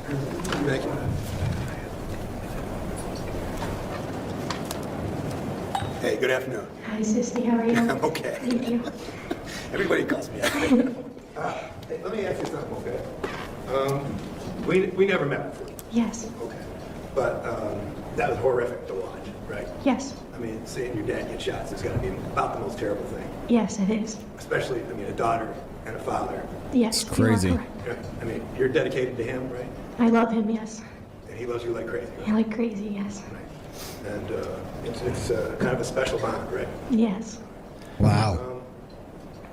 Thank you. Hey, good afternoon. Hi, Sissy. How are you? I'm okay. Thank you. Everybody calls me. Hey, let me ask you something, okay? We never met before. Yes. Okay. But that was horrific to watch, right? Yes. I mean, seeing your dad get shots is going to be about the most terrible thing. Yes, it is. Especially, I mean, a daughter and a father. Yes. It's crazy. you are correct. Right? I mean, you're dedicated to him, right? I love him, yes. And he loves you like crazy, right? I like crazy, yes. Right. And it's kind of a special bond, right? Yes. Wow.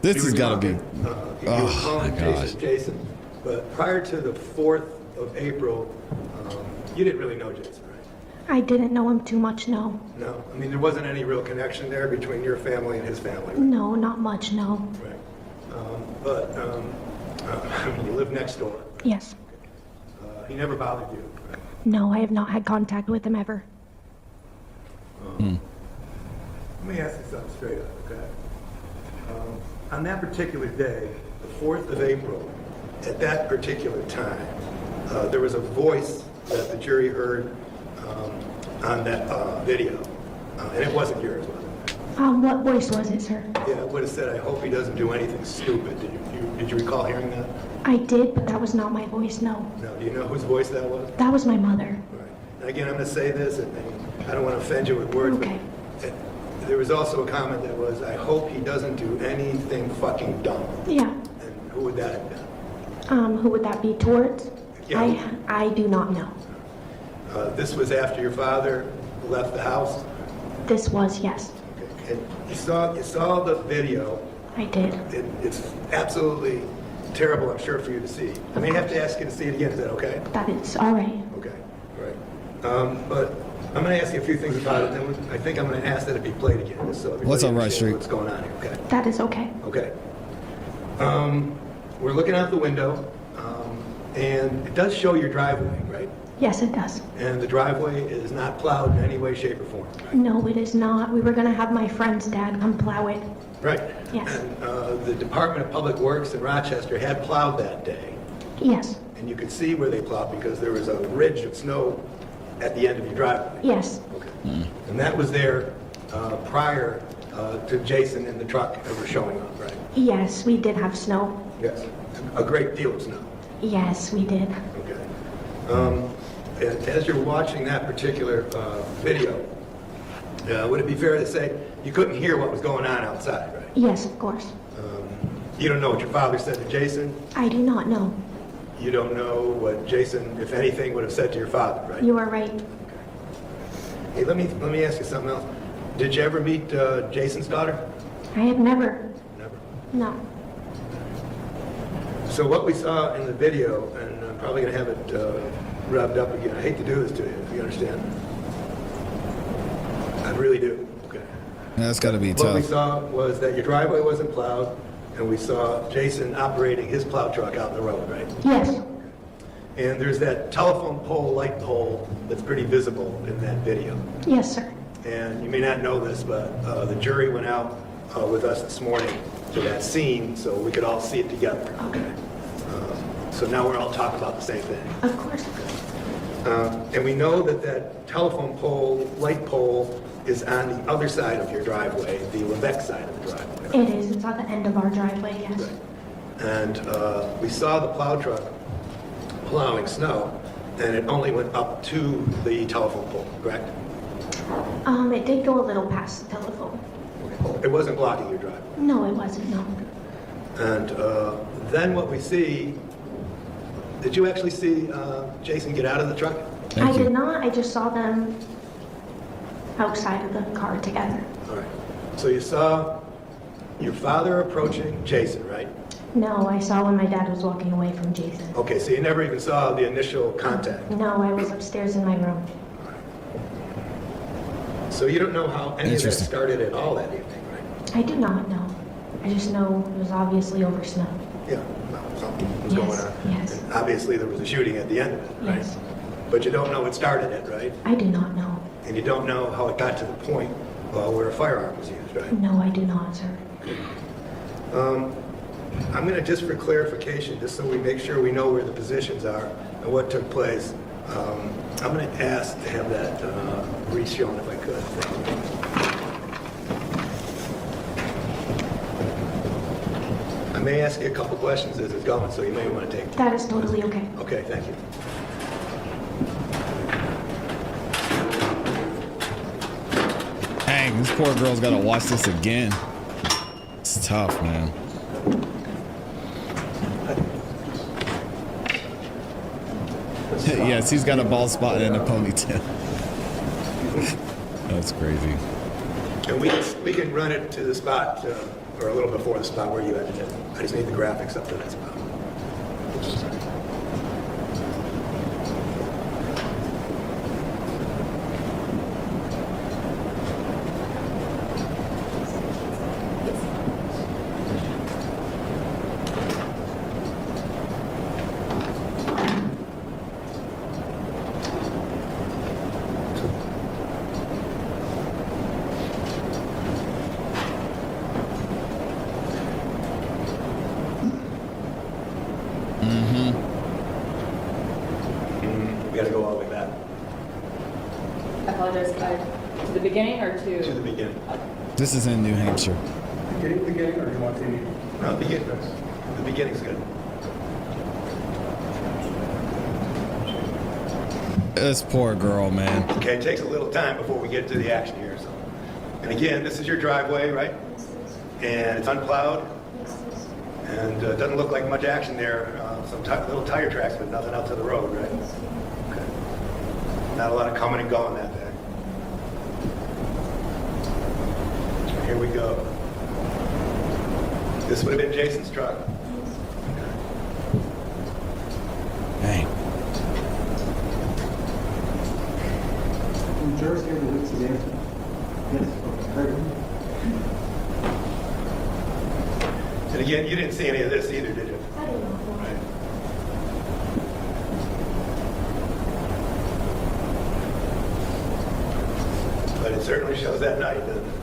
This has got to be. Oh, my gosh. Jason. But prior to the 4th of April, you didn't really know Jason, right? I didn't know him too much, no. No. I mean, there wasn't any real connection there between your family and his family. Right? No, not much, no. Right. I mean, you live next door. Yes. He never bothered you, right? No, I have not had contact with him ever. Let me ask you something straight up, okay? On that particular day, the 4th of April, at that particular time, there was a voice that the jury heard on that video, and it wasn't yours, was it? What voice was it, sir? Yeah, it would have said, "I hope he doesn't do anything stupid." Did you recall hearing that? I did, but that was not my voice, no. No. Do you know whose voice that was? That was my mother. Right. And again, I'm going to say this, and I don't want to offend you with words, Okay. but there was also a comment that was, "I hope he doesn't do anything fucking dumb." Yeah. And who would that have been? Who would that be towards? Yeah. I do not know. This was after your father left the house. This was, yes. Okay. And you saw the video. I did. It's absolutely terrible, I'm sure, for you to see. I may have to ask you to see it again. Is that okay? That is all right. Okay. All right. But I'm going to ask you a few things about it. Then I think I'm going to ask that it be played again, just so everybody What's on Right understands Street? what's going on here. Okay. That is okay. Okay. We're looking out the window, and it does show your driveway, right? Yes, it does. And the driveway is not plowed in any way, shape, or form, right? No, it is not. We were going to have my friend's dad come plow it. Right. Yes. And the Department of Public Works in Rochester had plowed that day, Yes. and you could see where they plowed because there was a ridge of snow at the end of your driveway. Yes. Okay. And that was there prior to Jason and the truck ever showing up, right? Yes, we did have snow. Yes. A great deal of snow. Yes, we did. Okay. And as you're watching that particular video, would it be fair to say you couldn't hear what was going on outside, right? Yes, of course. You don't know what your father said to Jason. I do not know. You don't know what Jason, if anything, would have said to your father, right? You are right. Hey, let me ask you something else. Did you ever meet Jason's daughter? I have never. Never. No. So what we saw in the video, and I'm probably going to have it revved up again. I hate to do this to you, if you understand. I really do. Okay. That's got to be What we tough. saw was that your driveway wasn't plowed, and we saw Jason operating his plow truck out in the road, right? Yes. And there's that telephone pole, light pole, that's pretty visible in that video. Yes, sir. And you may not know this, but the jury went out with us this morning to that scene so we could all see it together. Okay. So now we're all talking about the same thing. Of course. And we know that that telephone pole, light pole, is on the other side of your driveway, the Levesque side of the driveway. It is. It's at the end of our driveway, yes. Right. And we saw the plow truck plowing snow, and it only went up to the telephone pole, correct? It did go a little past the telephone. It wasn't blocking your driveway. No, it wasn't, no. And then what we see, did you actually see Jason get out of the truck? I did not. I just saw them outside of the car together. All right. So you saw your father approaching Jason, right? No, I saw when my dad was walking away from Jason. Okay, so you never even saw the initial contact. No, I was upstairs in my room. So you don't know how any of that Interesting. started at all that evening, right? I do not know. I just know it was obviously over snow. Yeah, well, something was Yes, going on. yes. And obviously there was a shooting at the end of it, right? Yes. But you don't know what started it, right? I do not know. And you don't know how it got to the point where a firearm was used, right? No, I do not, sir. I'm going to, just for clarification, just so we make sure we know where the positions are, and what took place. I'm going to ask to have that re-shown if I could. I may ask you a couple questions as it's going, so you may want to take. That is totally okay. Okay, thank you. Dang, this poor girl's got to watch this again. It's tough, man. Yes, he's got a bald spot and a ponytail. That's crazy. And we can run it to the spot, or a little before the spot where you ended it. I just need the graphics up to that spot. We got to go all the way back I apologize. To the beginning or to the beginning. This is in New Hampshire. Beginning, or do you want the? No, the beginning's good. This poor girl, man. Okay, it takes a little time before we get to the action here. So, and again, this is your driveway, right? And it's unplowed, and it doesn't look like much action there. Some little tire tracks, but nothing out to the road, right? Okay. Not a lot of coming and going that day. Here we go. This would have been Jason's truck. Dang. From Jersey or the Woods again? Yes. Okay. And again, you didn't see any of this either, did you? I don't know. Right. But it certainly shows that night, doesn't it?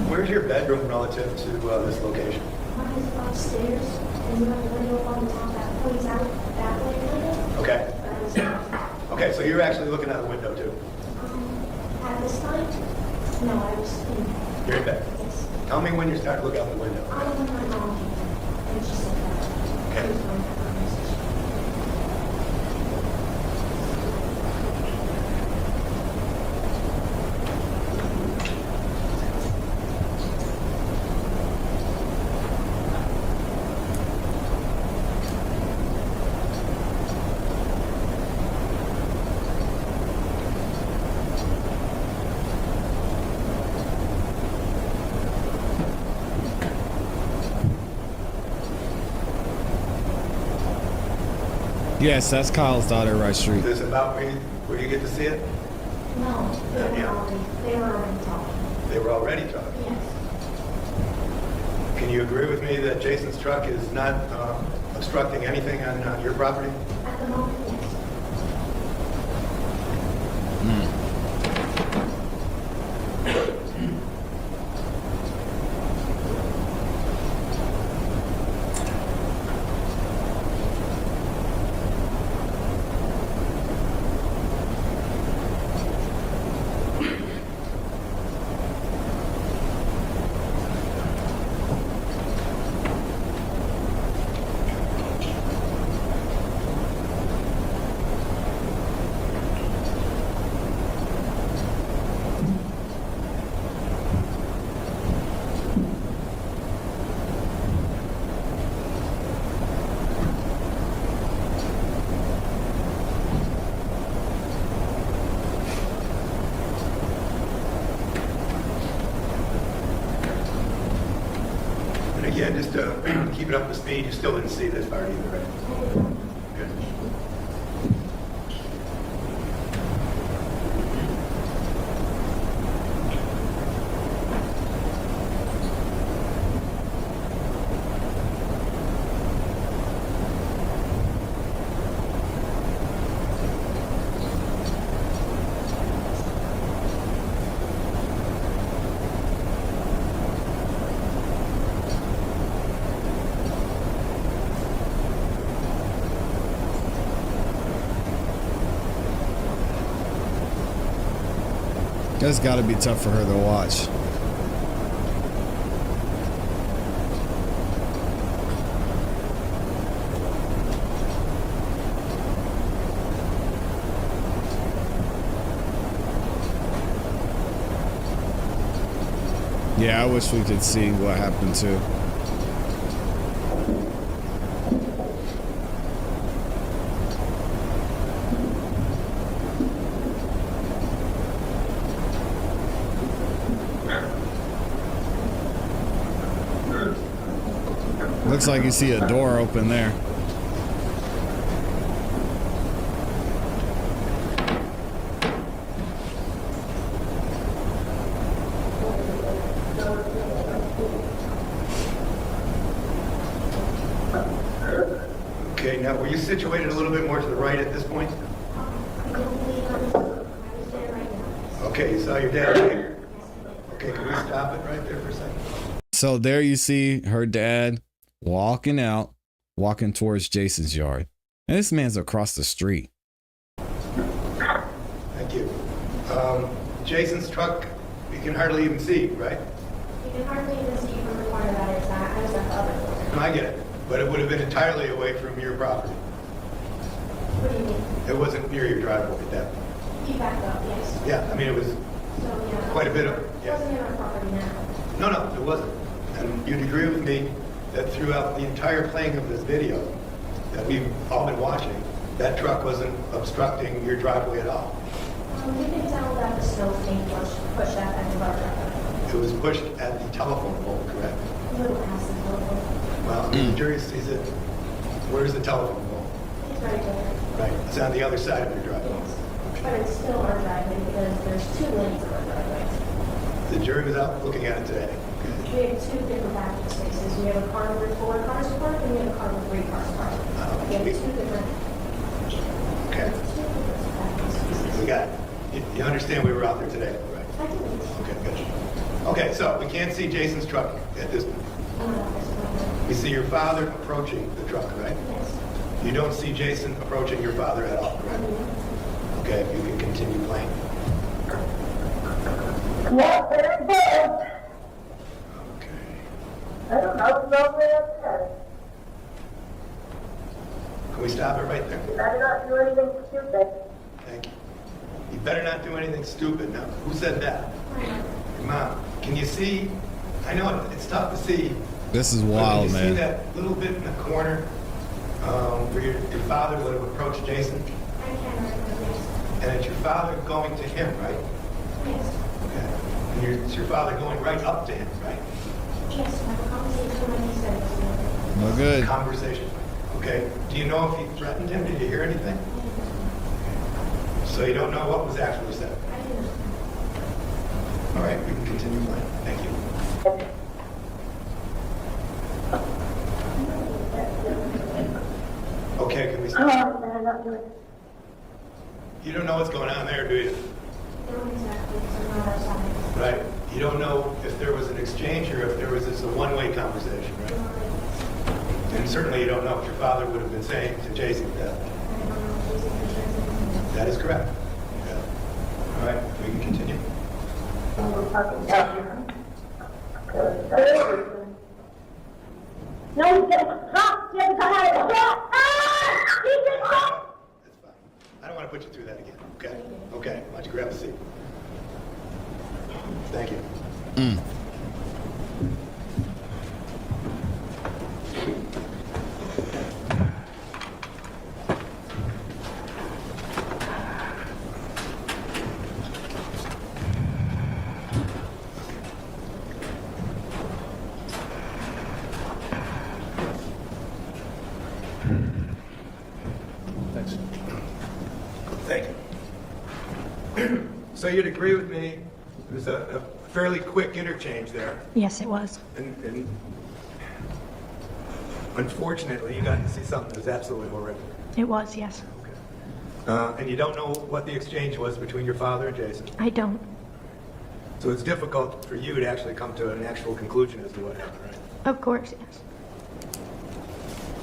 Where's your bedroom relative to this location? Mine is upstairs, and you have a window on the top that points out that way a little. Okay. That is, Okay, so you're actually looking out the window too. at this time, no, I was in, You're in bed. yes. Tell me when you start to look out the window. I don't know my mom, and she said that. Okay. She was going to have a conversation. Yes, that's Kyle's daughter, right street. Is this about where you get to see it? No, Yeah. they were already talking. They were already talking. Yes. Can you agree with me that Jason's truck is not obstructing anything on your property? At the moment, yes. And again, just to keep it up to speed, you still didn't see this part either, right? Good. That's got to be tough for her to watch. Yeah, I wish we could see what happened too. Looks like you see a door open there. Okay, now were you situated a little bit more to the right at this point? I don't believe I was there right now. Okay, you saw your dad here. Okay, can we stop it right there for a second? So there you see her dad walking out, walking towards Jason's yard. And this man's across the street. Thank you. Jason's truck, you can hardly even see, right? You can hardly even see from the corner that it's at. I was at the other corner. No, I get it. But it would have been entirely away from your property. What do you mean? It wasn't near your driveway at that point. You backed up, yes. Yeah, I mean, it was So, yeah. quite a bit of, It yeah. wasn't in our property now. No, it wasn't. And you'd agree with me that throughout the entire playing of this video that we've all been watching, that truck wasn't obstructing your driveway at all. You can tell that the snow's being pushed at that our driveway. It was pushed at the telephone pole, correct? A little past the telephone. Well, I mean, the jury sees it. Where's the telephone pole? It's right there. Right, it's on the other side of your driveway. Yes. But it's still our driveway because there's 2 lanes of our driveway. The jury was out looking at it today. We have 2 different parking spaces. We have a car with 4 cars parked and we have a car with 3 cars parked. We have 2 different, Okay, 2 different parking spaces. we got it. You understand we were out there today, right? I can leave. Okay, good. Okay, so we can't see Jason's truck at this point. We see your father approaching the truck, right? Yes. You don't see Jason approaching your father at all, correct? Okay, if you can continue playing. Yeah, very good. Okay. I don't know, no way. Can we stop it right there? Better not do anything stupid. Thank you. You better not do anything stupid. Now, who said that? Your mom. Can you see? I know it's tough to see. This is but wild, can you man. see that little bit in the corner where your father would have approached Jason? I can recognize, yes. And it's your father going to him, right? Yes. Okay. And it's your father going right up to him, right? Yes, I have a conversation when he said it's No good. Conversation. Okay. Do you know if he threatened him? Did you hear anything? So you don't know what was actually said. I didn't. All right, we can continue playing. Thank you. Okay, can we Oh, stop? better not do it. You don't know what's going on there, do you? Not exactly, because I'm not outside. Right? You don't know if there was an exchange or if there was just a one-way conversation, right? And certainly you don't know what your father would have been saying to Jason at that. I don't know if he's interested. That is correct. Yeah. All right, we can continue. Oh, fucking hell. No, you get stop! You have to come out of the shop! Ah! He just stop! That's fine. I don't want to put you through that again, okay? Okay, why don't you grab a seat? Thank you. Thanks. Thank you. So you'd agree with me, it was a fairly quick interchange there, Yes, it was. and unfortunately, you got to see something that was absolutely horrific. It was, yes. And you don't know what the exchange was between your father and Jason. I don't. So it's difficult for you to actually come to an actual conclusion as to what happened, right? Of course, yes.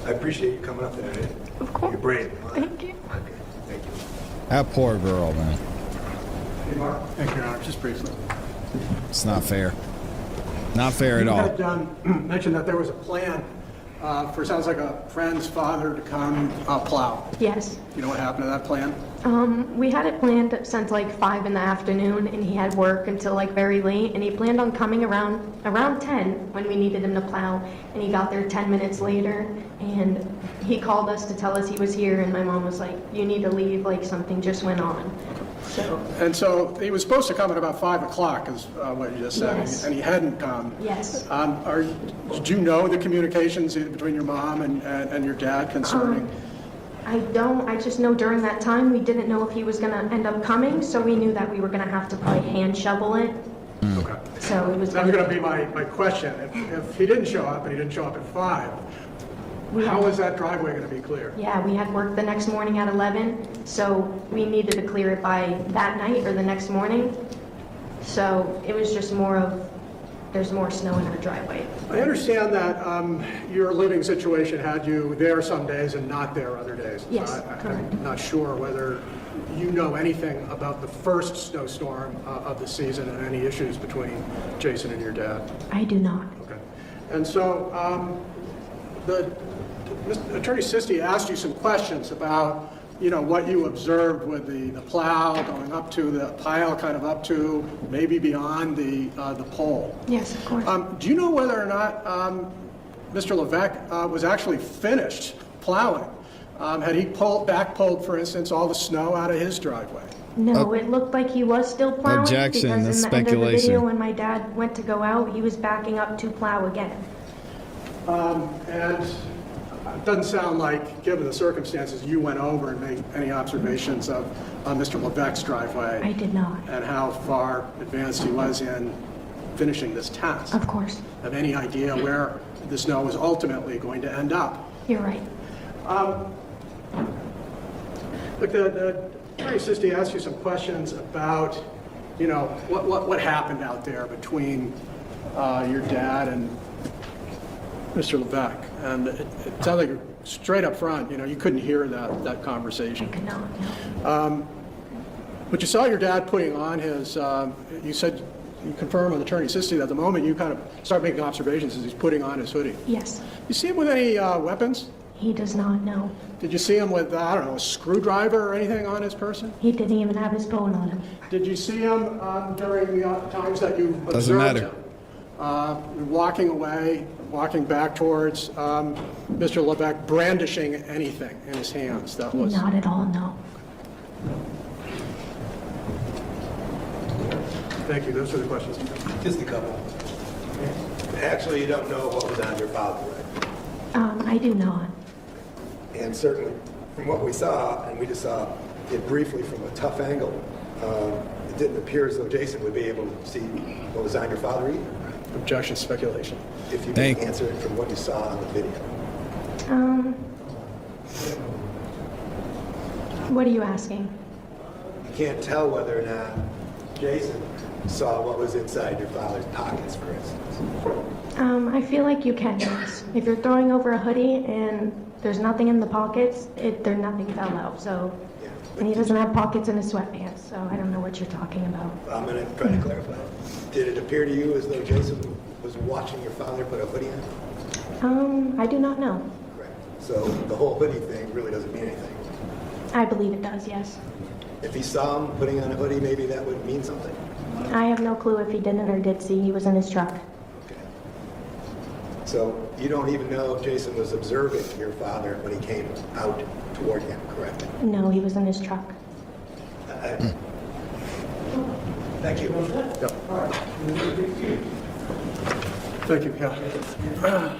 I appreciate you coming up there. Of course. You're brave. Thank you. Okay, thank you. That poor girl, man. Thank you, Your Honor. Just briefly. It's not fair. Not fair at You all. had mentioned that there was a plan for, sounds like a friend's father to come plow. Yes. You know what happened to that plan? We had it planned since like 5 in the afternoon, and he had work until like very late, and he planned on coming around 10 when we needed him to plow, and he got there 10 minutes later, and he called us to tell us he was here, and my mom was like, you need to leave, like something just went on. So he was supposed to come at about 5 o'clock, is what you just said, Yes. and he hadn't come. Yes. Did you know the communications between your mom and your dad concerning? I don't. I just know during that time we didn't know if he was going to end up coming, so we knew that we were going to have to probably hand shovel it. Okay. So it was. That was going to be my question. If he didn't show up, and he didn't show up at 5, how is that driveway going to be clear? Yeah, we had work the next morning at 11, so we needed to clear it by that night or the next morning. So it was just more of, there's more snow in our driveway. I understand that your living situation had you there some days and not there other days. Yes, correct. I'm not sure whether you know anything about the first snowstorm of the season and any issues between Jason and your dad. I do not. Okay. And so Attorney Sisti asked you some questions about, you know, what you observed with the plow going up to the pile, kind of up to maybe beyond the pole. Yes, of course. Do you know whether or not Mr. Levesque was actually finished plowing? Had he pulled, for instance, all the snow out of his driveway? No, it looked like he was still plowing. Objection, because that's in the end of the speculation. video, when my dad went to go out, he was backing up to plow again. And it doesn't sound like, given the circumstances, you went over and made any observations of Mr. Levesque's driveway. I did not. And how far advanced he was in finishing this task. Of course. Have any idea where the snow was ultimately going to end up? You're right. Look, the Attorney Sisti asked you some questions about, you know, what happened out there between your dad and Mr. Levesque. And it sounds like straight up front, you know, you couldn't hear that conversation. I could not, no. But you saw your dad putting on his, you said, you confirmed with Attorney Sisti that the moment you kind of start making observations is he's putting on his hoodie. Yes. You see him with any weapons? He does not know. Did you see him with, I don't know, a screwdriver or anything on his person? He didn't even have his phone on him. Did you see him during the times that you Doesn't observed matter. him? Walking away, walking back towards Mr. Levesque, brandishing anything in his hands that was... Not at all, no. Thank you, those are the questions. Just a couple. Actually, you don't know what was on your father, right? I do not. And certainly, from what we saw, and we just saw it briefly from a tough angle, it didn't appear as though Jason would be able to see what was on your father either. Objection, speculation. If you Thank can answer it from what you saw on the video. What are you asking? You can't tell whether or not Jason saw what was inside your father's pockets, for instance. I feel like you can, yes. If you're throwing over a hoodie and there's nothing in the pockets, nothing fell out, so. Yeah. And he doesn't have pockets in his sweatpants, so I don't know what you're talking about. I'm going to try to clarify. Did it appear to you as though Jason was watching your father put a hoodie on? I do not know. Correct. So the whole hoodie thing really doesn't mean anything. I believe it does, yes. If he saw him putting on a hoodie, maybe that would mean something. I have no clue if he didn't or did see. He was in his truck. Okay. So you don't even know if Jason was observing your father when he came out toward him, correct? No, he was in his truck. Thank you. Thank you, yeah.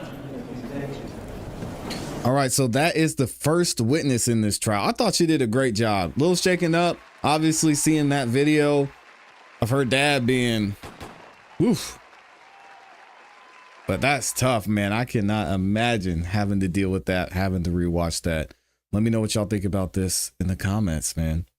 All right, so that is the first witness in this trial. I thought she did a great job. A little shaken up, obviously seeing that video of her dad being, woof. But that's tough, man. I cannot imagine having to deal with that, having to rewatch that. Let me know what y'all think about this in the comments, man.